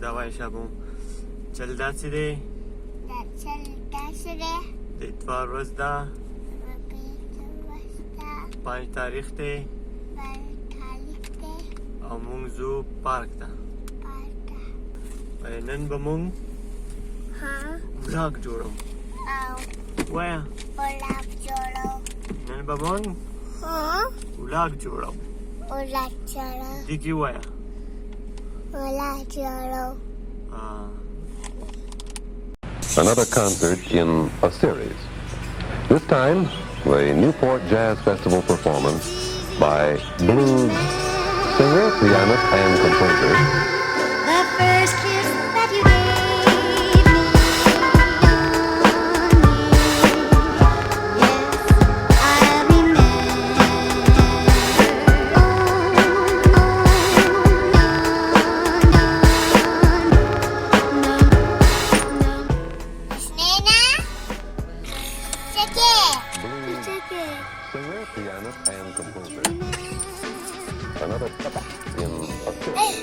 Давай Shabu. Chal dasire. Itwar rozda. 5 تاریخ ته. او مونږ زو پارک ته. نن به مونږ vlog جوړو. وایا. vlog جوړو. نن به مونږ vlog جوړو. vlog جوړو. دې کی وایا. vlog جوړو. Another concert in a series. This time, the Newport Jazz Festival performance by blues singer, pianist, and composer. The first kiss that you gave me, yes, I remember. Singer, pianist, and composer. Another in a series.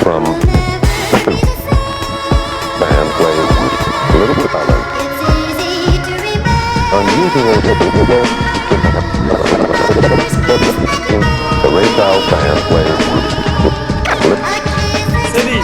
From band plays little bit talent. Unusual the Ray Charles band plays City.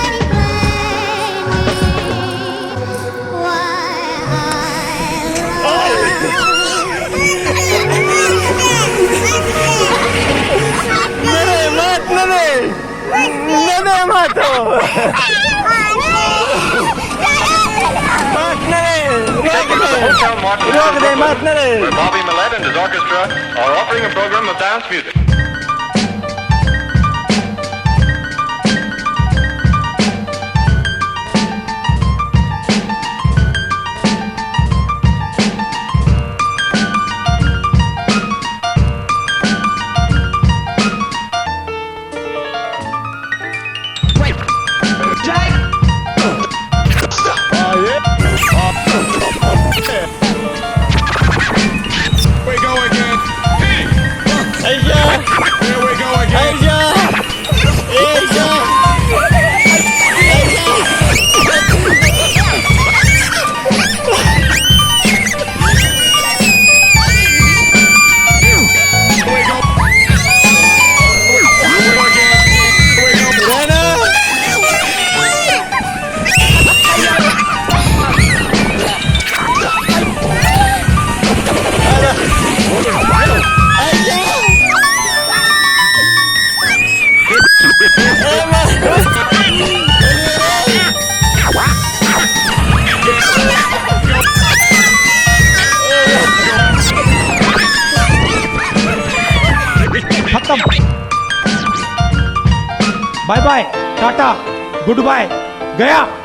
Where Bobby Millett and his orchestra are offering a program of dance music. Bye bye tata good bye गया।